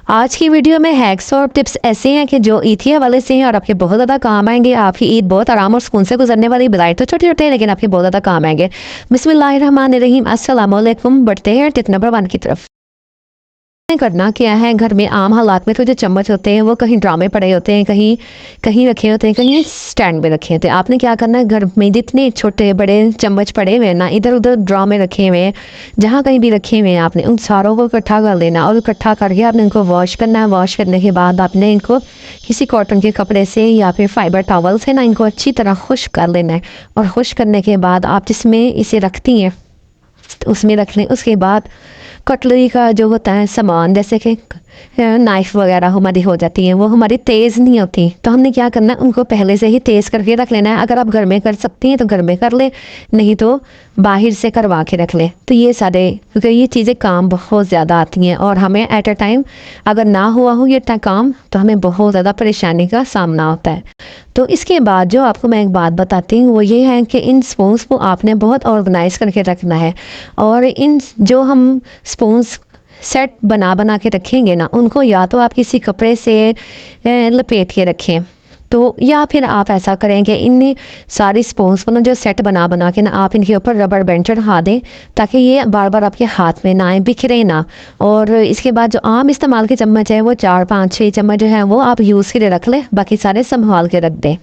आज की वीडियो में हैक्स और टिप्स ऐसे हैं कि जो ईद के हवाले से हैं और आपके बहुत ज़्यादा काम आएंगे। आपकी ईद बहुत आराम और सुकून से गुजरने वाली। बधाई तो छोटे छोटे हैं लेकिन आपके बहुत ज़्यादा काम आएंगे। बिस्मिल्लाहिर्रहमानिर्रहीम। अस्सलाम वालेकुम। बढ़ते हैं टिप नंबर 1 की तरफ। करना क्या है, घर में आम हालात में तो जो चम्मच होते हैं वो कहीं ड्रामे पड़े होते हैं, कहीं कहीं रखे होते हैं, कहीं स्टैंड में रखे होते हैं। आपने क्या करना है, घर में जितने छोटे बड़े चम्मच पड़े हुए हैं ना, इधर उधर ड्रामे रखे हुए हैं, जहाँ कहीं भी रखे हुए हैं, आपने उन सारों को इकट्ठा कर लेना और इकट्ठा करके आपने इनको वॉश करना है। वॉश करने के बाद आपने इनको किसी कॉटन के कपड़े से या फिर फाइबर टॉवल से ना इनको अच्छी तरह खुश्क कर लेना है। और खुश्क करने के बाद आप जिसमें इसे रखती हैं उसमें रख लें। उसके बाद कटलरी का जो होता है सामान, जैसे कि नाइफ़ वगैरह हमारी हो जाती हैं, वो हमारी तेज़ नहीं होती, तो हमने क्या करना है, उनको पहले से ही तेज़ करके रख लेना है। अगर आप घर में कर सकती हैं तो घर में कर ले, नहीं तो बाहर से करवा के रख लें। तो ये सारे, क्योंकि ये चीज़ें काम बहुत ज़्यादा आती हैं और हमें एट अ टाइम अगर ना हुआ हो ये काम तो हमें बहुत ज़्यादा परेशानी का सामना होता है। तो इसके बाद जो आपको मैं एक बात बताती हूँ वो ये है कि इन स्पून्स को आपने बहुत ऑर्गेनाइज करके रखना है। और इन जो हम स्पून्स सेट बना बना के रखेंगे ना, उनको या तो आप किसी कपड़े से लपेट के रखें, तो या फिर आप ऐसा करें कि इन सारी स्पून्स को ना जो सेट बना बना के ना आप इनके ऊपर रबर बैंड चढ़ा दें, ताकि ये बार बार आपके हाथ में ना आए, बिखरे ना। और इसके बाद जो आम इस्तेमाल के चम्मच है वो 4 5 6 चम्मच जो है वो आप यूज़ के लिए रख लें, बाकी सारे संभाल के रख दें।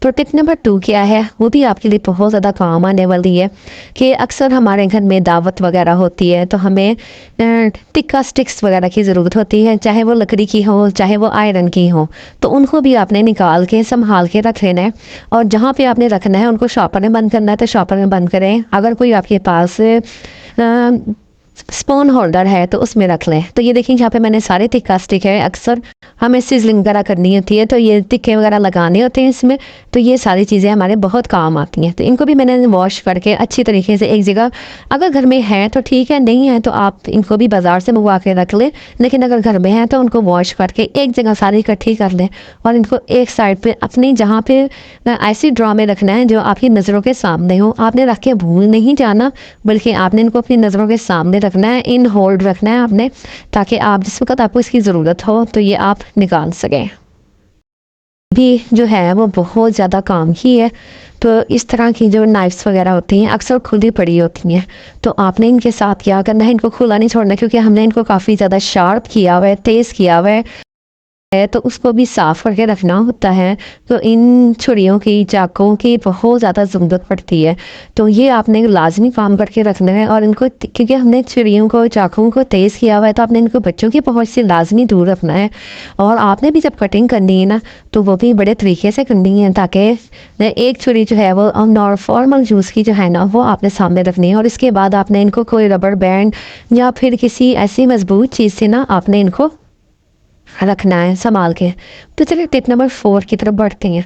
तो टिप नंबर 2 क्या है, वो भी आपके लिए बहुत ज़्यादा काम आने वाली है कि अक्सर हमारे घर में दावत वगैरह होती है तो हमें टिक्का स्टिक्स वगैरह की ज़रूरत होती है, चाहे वो लकड़ी की हो चाहे वो आयरन की हो। तो उनको भी आपने निकाल के संभाल के रख लेना है। और जहाँ पे आपने रखना है उनको शॉपर में बंद करना है तो शॉपर में बंद करें। अगर कोई आपके पास स्पून होल्डर है तो उसमें रख लें। तो ये देखिए यहाँ पे मैंने सारे टिक्का स्टिक है, अक्सर हमें सिजलिंग वगैरह करनी होती है तो ये टिक्के वगैरह लगाने होते हैं इसमें, तो ये सारी चीज़ें हमारे बहुत काम आती हैं। तो इनको भी मैंने वॉश करके अच्छी तरीके से एक जगह, अगर घर में है तो ठीक है, नहीं है तो आप इनको भी बाज़ार से मंगवा के रख लें, लेकिन अगर घर में है तो उनको वॉश करके एक जगह सारी इकट्ठी कर लें और इनको एक साइड पर अपनी जहाँ पे ऐसी ड्रॉ में रखना है जो आपकी नज़रों के सामने हो। आपने रख के भूल नहीं जाना, बल्कि आपने इनको अपनी नज़रों के सामने रखना है, इन होल्ड रखना है आपने, ताकि आप जिस वक्त आपको इसकी ज़रूरत हो तो ये आप निकाल सकें। भी जो है वो बहुत ज़्यादा काम की है। तो इस तरह की जो नाइफ्स वगैरह होती हैं अक्सर खुली पड़ी होती हैं, तो आपने इनके साथ क्या करना है, इनको खुला नहीं छोड़ना, क्योंकि हमने इनको काफ़ी ज़्यादा शार्प किया हुआ है, तेज़ किया हुआ है, तो उसको भी साफ़ करके रखना होता है। तो इन छुरियों की, चाकुओं की बहुत ज़्यादा ज़रूरत पड़ती है, तो ये आपने लाजमी काम करके रखना है। और इनको, क्योंकि हमने छुरियों को, चाकुओं को तेज़ किया हुआ है, तो आपने इनको बच्चों की पहुंच से लाजमी दूर रखना है। और आपने भी जब कटिंग करनी है ना तो वो भी बड़े तरीके से करनी है, ताकि एक छुरी जो है वो नॉर्मल यूज़ की जो है ना वो आपने सामने रखनी है। और इसके बाद आपने इनको कोई रबर बैंड या फिर किसी ऐसी मजबूत चीज़ से ना आपने इनको रखना है संभाल के। तो चलिए टिप नंबर 4 की तरफ बढ़ते हैं।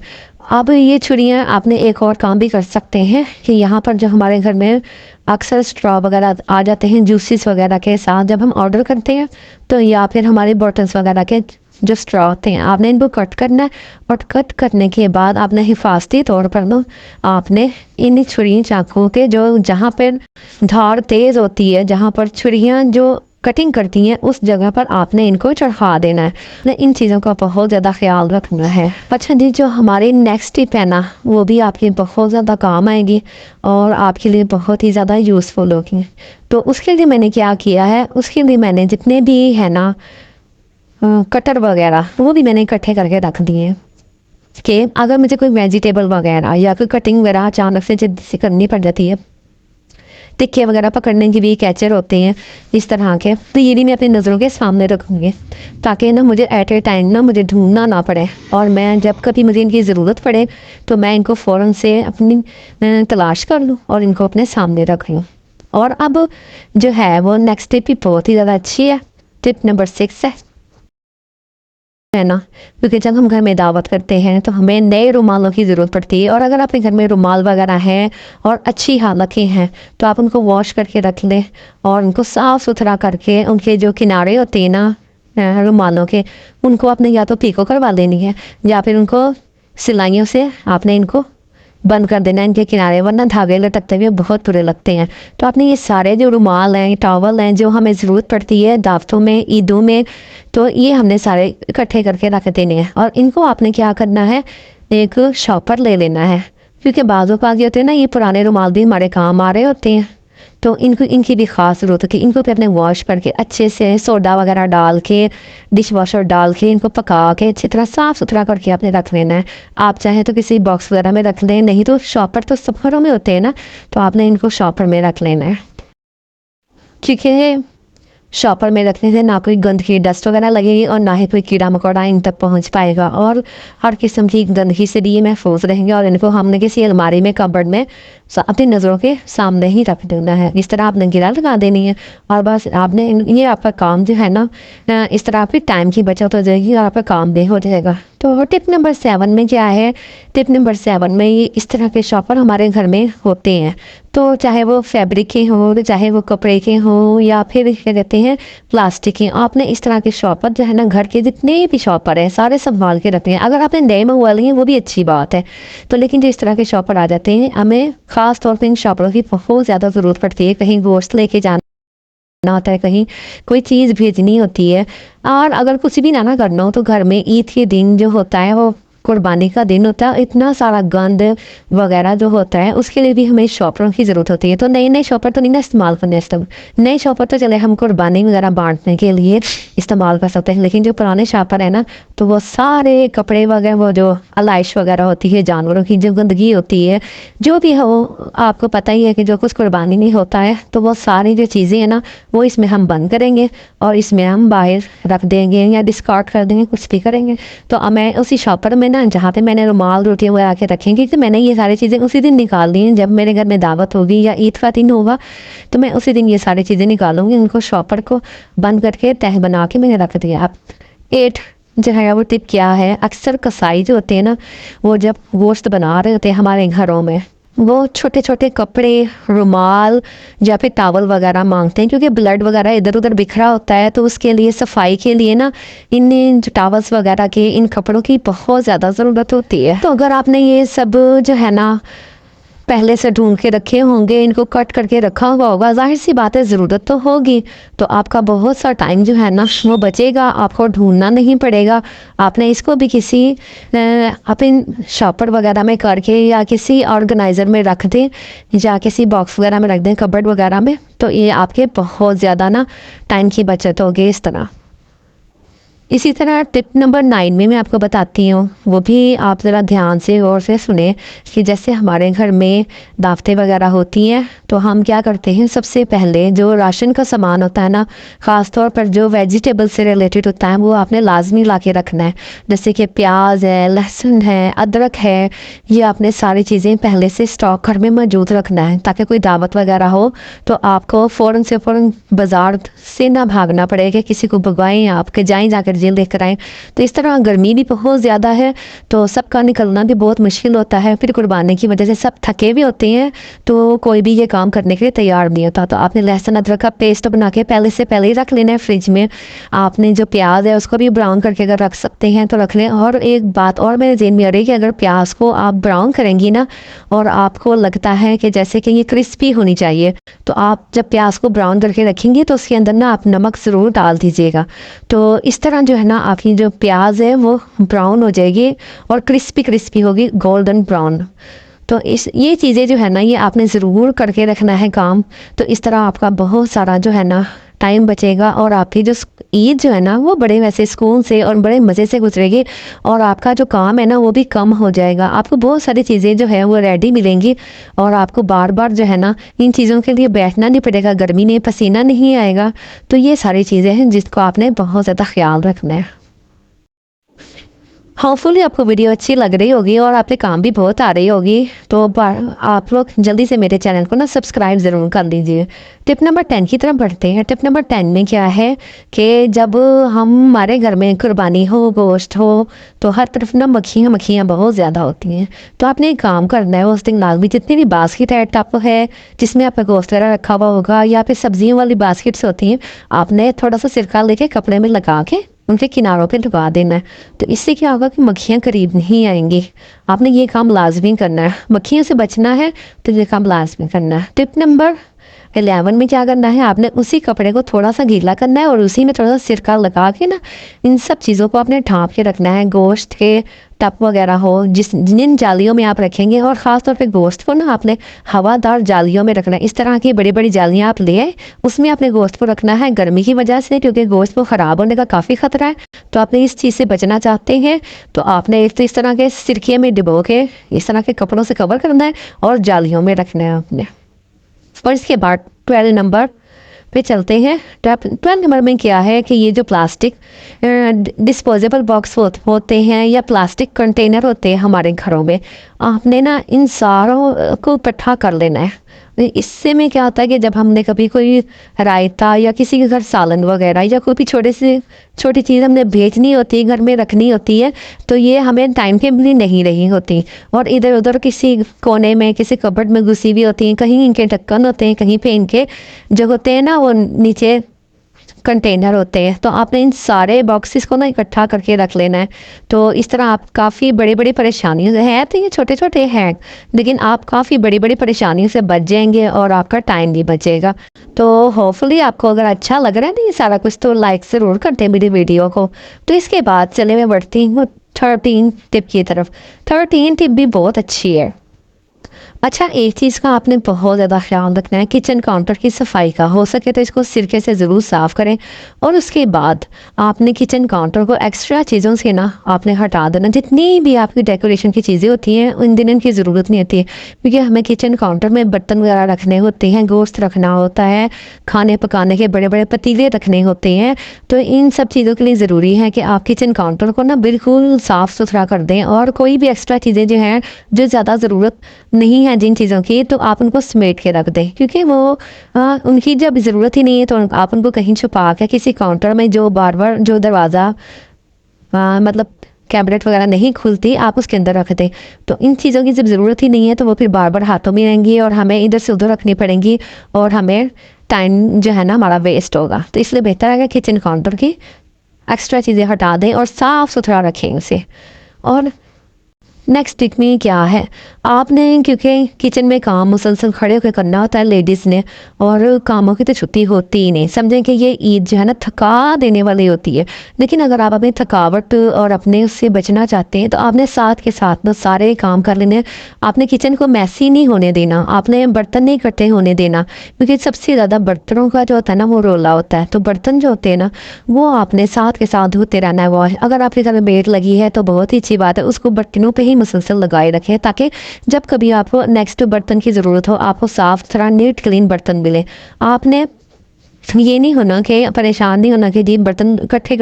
अब ये छुरियाँ आपने एक और काम भी कर सकते हैं कि यहाँ पर जो हमारे घर में अक्सर स्ट्रॉ वगैरह आ जाते हैं जूसेस वगैरह के साथ, जब हम ऑर्डर करते हैं तो, या फिर हमारे बॉटल्स वगैरह के जो स्ट्रॉ होते हैं, आपने इनको कट करना है। और कट करने के बाद आपने हिफाजती तौर पर ना आपने इन छुरी चाकुओं के जो, जहाँ पर धार तेज़ होती है, जहाँ पर छुरियाँ जो कटिंग करती हैं उस जगह पर आपने इनको चढ़ा देना है। इन चीज़ों का बहुत ज़्यादा ख्याल रखना है। अच्छा जी, जो हमारी नेक्स्ट टिप है ना वो भी आपके बहुत ज़्यादा काम आएगी और आपके लिए बहुत ही ज़्यादा यूज़फुल होगी। तो उसके लिए मैंने क्या किया है, उसके लिए मैंने जितने भी है ना कटर वगैरह वो भी मैंने इकट्ठे करके रख दिए हैं कि अगर मुझे कोई वेजिटेबल वगैरह या कोई कटिंग वगैरह अचानक से जल्दी से करनी पड़ जाती है, टिक्के वगैरह पकड़ने के भी कैचर होते हैं इस तरह के, तो ये भी मैं अपनी नज़रों के सामने रखूँगी, ताकि ना मुझे एट ए टाइम ना मुझे ढूंढना ना पड़े, और मैं जब कभी मुझे इनकी ज़रूरत पड़े तो मैं इनको फ़ौरन से अपनी तलाश कर लूँ और इनको अपने सामने रख लूँ। और अब जो है वो नेक्स्ट टिप भी बहुत ही ज़्यादा अच्छी है। टिप नंबर 6 है ना, क्योंकि जब हम घर में दावत करते हैं तो हमें नए रुमालों की ज़रूरत पड़ती है। और अगर आपके घर में रुमाल वगैरह हैं और अच्छी हालत के हैं तो आप उनको वॉश करके रख लें और उनको साफ़ सुथरा करके उनके जो किनारे होते हैं ना रुमालों के, उनको आपने या तो पीको करवा लेनी है या फिर उनको सिलाइयों से आपने इनको बंद कर देना है इनके किनारे, वरना धागे लटकते हुए बहुत बुरे लगते हैं। तो आपने ये सारे जो रुमाल हैं, टॉवल हैं, जो हमें ज़रूरत पड़ती है दावतों में, ईदों में, तो ये हमने सारे इकट्ठे करके रख देने हैं। और इनको आपने क्या करना है, एक शॉपर ले लेना है, क्योंकि बाज़ों का ये होते हैं ना, ये पुराने रुमाल भी हमारे काम आ रहे होते हैं, तो इनको इनकी भी ख़ास ज़रूरत है कि इनको भी अपने वॉश करके अच्छे से सोडा वगैरह डाल के, डिश वॉशर डाल के, इनको पका के अच्छी तरह साफ़ सुथरा करके आपने रख लेना है। आप चाहें तो किसी बॉक्स वगैरह में रख लें, नहीं तो शॉपर तो सब घरों में होते हैं ना, तो आपने इनको शॉपर में रख लेना है। क्योंकि शॉपर में रखने से ना कोई गंदगी डस्ट वगैरह लगेगी और ना ही कोई कीड़ा मकोड़ा इन तक पहुंच पाएगा, और हर किस्म की गंदगी से भी ये महफूज रहेंगे। और इनको हमने किसी अलमारी में, कबर्ड में अपनी नज़रों के सामने ही रख देना है। इस तरह आपने गिरा लगा देनी है और बस आपने ये आपका काम जो है ना, इस तरह आपकी टाइम की बचत हो जाएगी और आपका काम भी हो जाएगा। तो टिप नंबर 7 में क्या है, टिप नंबर 7 में ये इस तरह के शॉपर हमारे घर में होते हैं। तो चाहे वो फैब्रिक के हों, चाहे वो कपड़े के हों, या फिर क्या कहते हैं प्लास्टिक के, आपने इस तरह के शॉपर जो है ना, घर के जितने भी शॉपर हैं सारे संभाल के रखते हैं। अगर आपने नए मंगवा लिए हैं वो भी अच्छी बात है, तो लेकिन जो इस तरह के शॉपर आ जाते हैं, हमें ख़ास तौर पर इन शॉपरों की बहुत ज़्यादा ज़रूरत पड़ती है। कहीं गोश्त लेके जाना होता है, कहीं कोई चीज़ भेजनी होती है, और अगर कुछ भी ना करना हो, तो घर में ईद के दिन जो होता है वो कुर्बानी का दिन होता है, इतना सारा गंद वगैरह जो होता है, उसके लिए भी हमें शॉपरों की ज़रूरत होती है। तो नए नए शॉपर तो नहीं ना इस्तेमाल करने, सब नए शॉपर तो चले हम कुर्बानी वगैरह बांटने के लिए इस्तेमाल कर सकते हैं, लेकिन जो पुराने शॉपर है ना, तो वो सारे कपड़े वगैरह, वो जो आलाइश वगैरह होती है, जानवरों की जो गंदगी होती है, जो भी हो, आपको पता ही है कि जो कुछ कुर्बानी नहीं होता है, तो वो सारी जो चीज़ें हैं ना, वो इसमें हम बंद करेंगे और इसमें हम बाहर रख देंगे या डिस्कार्ड कर देंगे, कुछ भी करेंगे। तो मैं उसी शॉपर में ना, जहाँ पे मैंने रुमाल रोटियाँ वगैरह के रखेंगी, तो मैंने ये सारी चीज़ें उसी दिन निकाल दी हैं। जब मेरे घर में दावत होगी या ईद का दिन होगा, तो मैं उसी दिन ये सारी चीज़ें निकालूंगी, उनको शॉपर को बंद करके तह बना के मैंने रख दिया। अब 8 जो है वो टिप क्या है, अक्सर कसाई जो होते हैं ना, वो जब गोश्त बना रहे होते हैं हमारे घरों में, वो छोटे छोटे कपड़े, रुमाल या फिर टावल वगैरह मांगते हैं, क्योंकि ब्लड वगैरह इधर उधर बिखरा होता है। तो उसके लिए, सफाई के लिए ना, इन जो टावल्स वगैरह के, इन कपड़ों की बहुत ज़्यादा ज़रूरत होती है। तो अगर आपने ये सब जो है ना पहले से ढूंढ के रखे होंगे, इनको कट करके रखा हुआ होगा, जाहिर सी बात है ज़रूरत तो होगी, तो आपका बहुत सा टाइम जो है ना वो बचेगा, आपको ढूंढना नहीं पड़ेगा। आपने इसको भी किसी अपने शॉपर वगैरह में करके या किसी ऑर्गेनाइज़र में रख दें, या किसी बॉक्स वगैरह में रख दें, कबर्ड वगैरह में, तो ये आपके बहुत ज़्यादा ना टाइम की बचत होगी इस तरह। इसी तरह टिप नंबर 9 में मैं आपको बताती हूँ, वो भी आप ज़रा ध्यान से गौर से सुने, कि जैसे हमारे घर में दावतें वगैरह होती हैं, तो हम क्या करते हैं, सबसे पहले जो राशन का सामान होता है ना, ख़ास तौर पर जो वेजिटेबल से रिलेटेड होता है, वो आपने लाजमी ला के रखना है। जैसे कि प्याज है, लहसुन है, अदरक है, ये आपने सारी चीज़ें पहले से स्टॉक घर में मौजूद रखना है, ताकि कोई दावत वगैरह हो तो आपको फ़ौरन से फ़ौरन बाज़ार से ना भागना पड़े कि किसी को भगवाएँ, आपके जाएँ जाकर जेल लेकर आएँ। तो इस तरह गर्मी भी बहुत ज़्यादा है, तो सबका निकलना भी बहुत मुश्किल होता है, फिर कुर्बानी की वजह से सब थके भी होते हैं, तो कोई भी ये काम करने के लिए तैयार नहीं होता। तो आपने लहसुन अदरक का पेस्ट बना के पहले से पहले ही रख लेना है फ्रिज में। आपने जो प्याज है उसको भी ब्राउन करके अगर रख सकते हैं तो रख लें। और एक बात और मेरे ज़हन में आ रही है कि अगर प्याज को आप ब्राउन करेंगी ना, और आपको लगता है कि जैसे कि ये क्रिस्पी होनी चाहिए, तो आप जब प्याज को ब्राउन करके रखेंगी तो उसके अंदर ना आप नमक ज़रूर डाल दीजिएगा। तो इस तरह जो है ना आपकी जो प्याज है वो ब्राउन हो जाएगी और क्रिस्पी क्रिस्पी होगी, गोल्डन ब्राउन। तो ये चीज़ें जो है ना, ये आपने ज़रूर करके रखना है काम। तो इस तरह आपका बहुत सारा जो है ना टाइम बचेगा, और आपकी जो ईद जो है ना वो बड़े वैसे सुकून से और बड़े मज़े से गुजरेगी, और आपका जो काम है ना वो भी कम हो जाएगा। आपको बहुत सारी चीज़ें जो है वो रेडी मिलेंगी, और आपको बार बार जो है ना इन चीज़ों के लिए बैठना नहीं पड़ेगा, गर्मी नहीं, पसीना नहीं आएगा। तो ये सारी चीज़ें हैं जिसको आपने बहुत ज़्यादा ख्याल रखना है। होपफुली आपको वीडियो अच्छी लग रही होगी और आपके काम भी बहुत आ रही होगी, तो आप लोग जल्दी से मेरे चैनल को ना सब्सक्राइब ज़रूर कर लीजिए। टिप नंबर 10 की तरफ बढ़ते हैं। टिप नंबर 10 में क्या है कि जब हमारे घर में कुर्बानी हो, गोश्त हो, तो हर तरफ ना मक्खियाँ बहुत ज़्यादा होती हैं। तो आपने एक काम करना है, उस दिन लाजमी जितनी भी बास्केट है, टप है जिसमें आपका गोश्त वगैरह रखा हुआ होगा, या फिर सब्जियों वाली बास्केट्स होती हैं, आपने थोड़ा सा सिरका लेके कपड़े में लगा के उनके किनारों पे लगा देना है। तो इससे क्या होगा कि मक्खियाँ करीब नहीं आएंगी। आपने ये काम लाजमी करना है, मक्खियों से बचना है तो ये काम लाजमी करना है। टिप नंबर 11 में क्या करना है, आपने उसी कपड़े को थोड़ा सा गीला करना है और उसी में थोड़ा सा सिरका लगा के ना इन सब चीज़ों को आपने ढाँप के रखना है। गोश्त के टप वगैरह हो जिन जालियों में आप रखेंगे, और ख़ास तौर पे गोश्त को ना आपने हवादार जालियों में रखना है। इस तरह की बड़ी बड़ी जालियाँ आप ले आए, उसमें आपने गोश्त को रखना है। गर्मी की वजह से, क्योंकि गोश्त को ख़राब होने का काफ़ी ख़तरा है, तो आपने इस चीज़ से बचना चाहते हैं तो आपने इस तरह के सिरके में डिबो के इस तरह के कपड़ों से कवर करना है और जालियों में रखना है आपने। और इसके बाद 12 नंबर पे चलते हैं। 12 नंबर में क्या है कि ये जो प्लास्टिक डिस्पोजेबल बॉक्स होते हैं या प्लास्टिक कंटेनर होते हैं हमारे घरों में, आपने ना इन सारों को इकट्ठा कर लेना है। इससे में क्या होता है कि जब हमने कभी कोई रायता या किसी के घर सालन वगैरह या कोई भी छोटी चीज़ हमने भेजनी होती है, घर में रखनी होती है, तो ये हमें टाइम टेबल नहीं रही होती और इधर उधर किसी कोने में किसी कबर्ड में घुसी हुई होती हैं। कहीं इनके ढक्कन होते हैं, कहीं पे इनके जो होते हैं ना वो नीचे कंटेनर होते हैं। तो आपने इन सारे बॉक्सेस को ना इकट्ठा करके रख लेना है। तो इस तरह आप काफ़ी बड़ी बड़ी परेशानियों से, है तो ये छोटे छोटे हैं लेकिन आप काफ़ी बड़ी बड़ी परेशानियों से बच जाएंगे और आपका टाइम भी बचेगा। तो होपफुली आपको अगर अच्छा लग रहा है ना ये सारा कुछ, तो लाइक ज़रूर करते हैं मेरी वीडियो को। तो इसके बाद चले मैं बढ़ती हूँ 13 टिप की तरफ। 13 टिप भी बहुत अच्छी है। अच्छा, एक चीज़ का आपने बहुत ज़्यादा ख्याल रखना है, किचन काउंटर की सफाई का। हो सके तो इसको सिरके से ज़रूर साफ़ करें और उसके बाद आपने किचन काउंटर को एक्स्ट्रा चीज़ों से ना आपने हटा देना। जितनी भी आपकी डेकोरेशन की चीज़ें होती हैं उन दिन इनकी ज़रूरत नहीं होती है, क्योंकि हमें किचन काउंटर में बर्तन वगैरह रखने होते हैं, गोश्त रखना होता है, खाने पकाने के बड़े बड़े पतीले रखने होते हैं। तो इन सब चीज़ों के लिए ज़रूरी है कि आप किचन काउंटर को ना बिल्कुल साफ़ सुथरा कर दें और कोई भी एक्स्ट्रा चीज़ें जो हैं जो ज़्यादा ज़रूरत नहीं है जिन चीज़ों की, तो आप उनको समेट के रख दें, क्योंकि वो उनकी जब ज़रूरत ही नहीं है तो आप उनको कहीं छुपा के किसी काउंटर में जो बार बार जो दरवाज़ा मतलब कैबिनेट वगैरह नहीं खुलती, आप उसके अंदर रख दें। तो इन चीज़ों की जब ज़रूरत ही नहीं है तो वो फिर बार बार हाथों में रहेंगी और हमें इधर से उधर रखनी पड़ेंगी और हमें टाइम जो है ना हमारा वेस्ट होगा। तो इसलिए बेहतर है कि किचन काउंटर की एक्स्ट्रा चीज़ें हटा दें और साफ़ सुथरा रखें उसे। और नेक्स्ट टिप में क्या है, आपने क्योंकि किचन में काम मुसलसल खड़े होकर करना होता है लेडीज़ ने, और कामों की तो छुट्टी होती ही नहीं। समझें कि ये ईद जो है ना थका देने वाली होती है, लेकिन अगर आप अपनी थकावट और अपने उससे बचना चाहते हैं तो आपने साथ के साथ ना सारे काम कर लेने। आपने किचन को मैसी नहीं होने देना, आपने बर्तन नहीं इकट्ठे होने देना, क्योंकि सबसे ज़्यादा बर्तनों का जो होता है ना वो रोला होता है। तो बर्तन जो होते हैं ना वो आपने साथ के साथ धोते रहना है। वॉश अगर आपके घर में मेड लगी है तो बहुत ही अच्छी बात है, उसको बर्तनों पर ही मुसलसल लगाए रखें ताकि जब कभी आपको नेक्स्ट बर्तन की ज़रूरत हो आपको साफ सुथरा नीट क्लीन बर्तन मिले। आपने ये नहीं होना कि परेशान नहीं होना कि जी बर्तन इकट्ठे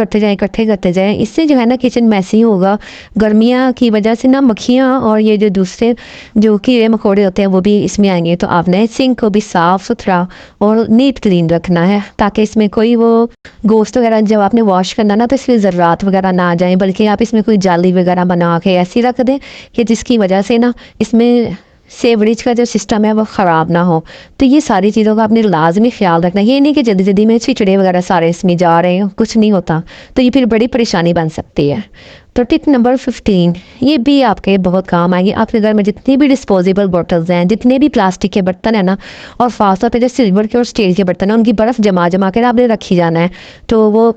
करते जाएं। इससे जो है ना किचन मैसी होगा। गर्मियाँ की वजह से ना मक्खियाँ और ये जो दूसरे जो कीड़े मकोड़े होते हैं वो भी इसमें आएंगे। तो आपने सिंक को भी साफ़ सुथरा और नीट क्लीन रखना है ताकि इसमें कोई वो गोश्त वगैरह जब आपने वॉश करना ना तो इसमें ज़र्रात वगैरह ना आ जाए, बल्कि आप इसमें कोई जाली वगैरह बना के ऐसी रख दें कि जिसकी वजह से ना इसमें सेवरेज का जो सिस्टम है वो ख़राब ना हो। तो ये सारी चीज़ों का आपने लाजमी ख्याल रखना। ये नहीं कि जल्दी जल्दी में छिचड़े वगैरह सारे इसमें जा रहे हैं, कुछ नहीं होता, तो ये फिर बड़ी परेशानी बन सकती है। तो टिप नंबर 15 ये भी आपके बहुत काम आएगी। आपके घर में जितनी भी डिस्पोजेबल बॉटल्स हैं, जितने भी प्लास्टिक के बर्तन हैं ना, और ख़ास तौर पर जो सिल्वर के और स्टील के बर्तन हैं, उनकी बर्फ़ जमा के आपने रखी जाना है। तो वो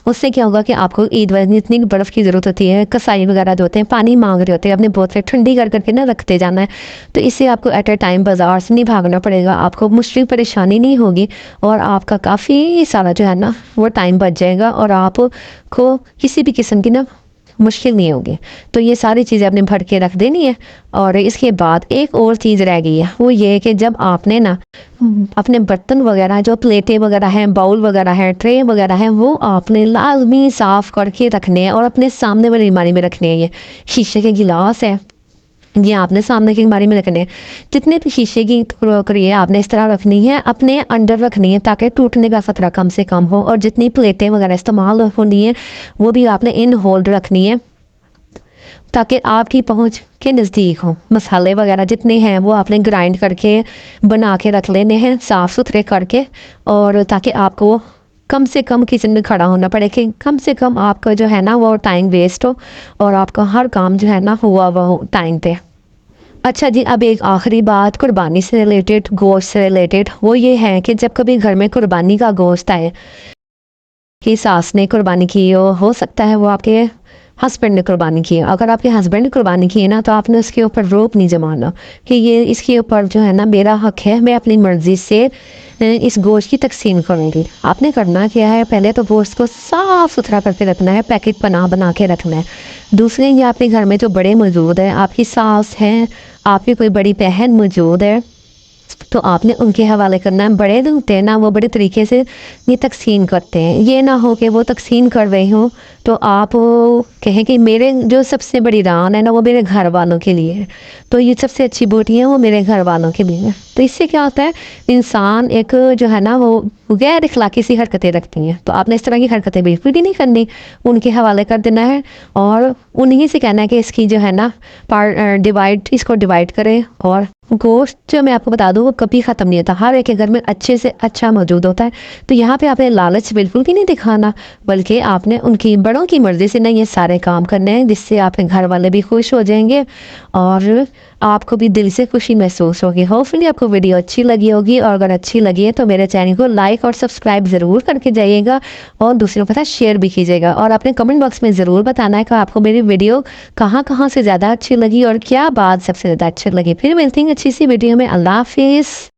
उससे क्या होगा कि आपको ईद वाले जितनी बर्फ़ की ज़रूरत होती है, कसाई वगैरह जो होते हैं पानी मांग रहे होते हैं, अपने बोतलें ठंडी कर करके ना रखते जाना है। तो इससे आपको एट ए टाइम बाज़ार से नहीं भागना पड़ेगा, आपको मुश्किल परेशानी नहीं होगी और आपका काफ़ी सारा जो है ना वो टाइम बच जाएगा और आपको किसी भी किस्म की ना मुश्किल नहीं होगी। तो ये सारी चीज़ें आपने भर के रख देनी है। और इसके बाद एक और चीज़ रह गई है, वो ये कि जब आपने ना अपने बर्तन वगैरह जो प्लेटें वगैरह हैं, बाउल वगैरह है, ट्रे वगैरह हैं, वो आपने लाजमी साफ़ करके रखने हैं और अपने सामने वाली अलमारी में रखने हैं। ये शीशे के गिलास है, ये आपने सामने की अलमारी में रखने हैं। जितने भी शीशे की क्रॉकरी है आपने इस तरह रखनी है, अपने अंडर रखनी है ताकि टूटने का खतरा कम से कम हो। और जितनी प्लेटें वगैरह इस्तेमाल होनी है वो भी आपने इन होल्ड रखनी है ताकि आपकी पहुंच के नज़दीक हो। मसाले वगैरह जितने हैं वो आपने ग्राइंड करके बना के रख लेने हैं साफ़ सुथरे करके, और ताकि आपको कम से कम किचन में खड़ा होना पड़े कि कम से कम आपका जो है ना वो टाइम वेस्ट हो और आपका हर काम जो है ना हुआ वो हो टाइम पे। अच्छा जी, अब एक आखिरी बात कुर्बानी से रिलेटेड, गोश्त से रिलेटेड, वो ये है कि जब कभी घर में कुर्बानी का गोश्त आए कि सास ने कुर्बानी की हो सकता है वो आपके हस्बैंड ने कुर्बानी की है। अगर आपके हस्बैंड ने कुर्बानी की है ना, तो आपने उसके ऊपर रोप नहीं जमाना कि ये इसके ऊपर जो है ना मेरा हक है, मैं अपनी मर्ज़ी से इस गोश्त की तकसीम करूँगी। आपने करना क्या है, पहले तो गोश्त को साफ़ सुथरा करके रखना है, पैकेट बना के रखना है। दूसरे, ये आपके घर में जो बड़े मौजूद हैं, आपकी सास हैं, आपकी कोई बड़ी बहन मौजूद है, तो आपने उनके हवाले करना है। बड़े जो होते हैं ना, वो बड़े तरीके से ये तकसीम करते हैं। ये ना हो कि वो तकसीम कर रहे हों तो आप कहें कि मेरे जो सबसे बड़ी रान है ना वो मेरे घर वालों के लिए है, तो ये सबसे अच्छी बोटी है वो मेरे घर वालों के लिए है। तो इससे क्या होता है, इंसान एक जो है ना वो गैर इखलाकी सी हरकतें रखती हैं। तो आपने इस तरह की हरकतें बिल्कुल भी नहीं करनी, उनके हवाले कर देना है और उन्हीं से कहना है कि इसकी जो है ना इसको डिवाइड करें। और गोश्त जो मैं आपको बता दूँ वो कभी ख़त्म नहीं होता, हर एक के घर में अच्छे से अच्छा मौजूद होता है। तो यहाँ पे आपने लालच बिल्कुल भी नहीं दिखाना, बल्कि आपने उनकी बड़ों की मर्ज़ी से ना ये सारे काम करने हैं, जिससे आपके घर वाले भी खुश हो जाएंगे और आपको भी दिल से खुशी महसूस होगी। होपफुली आपको वीडियो अच्छी लगी होगी, और अगर अच्छी लगी है तो मेरे चैनल को लाइक और सब्सक्राइब ज़रूर करके जाइएगा और दूसरों के साथ शेयर भी कीजिएगा। और अपने कमेंट बॉक्स में ज़रूर बताना है कि आपको मेरी वीडियो कहाँ कहाँ से ज़्यादा अच्छी लगी और क्या बात सबसे ज़्यादा अच्छी लगी। फिर मिलती हैं अच्छी सी वीडियो में। अल्लाह हाफिज़।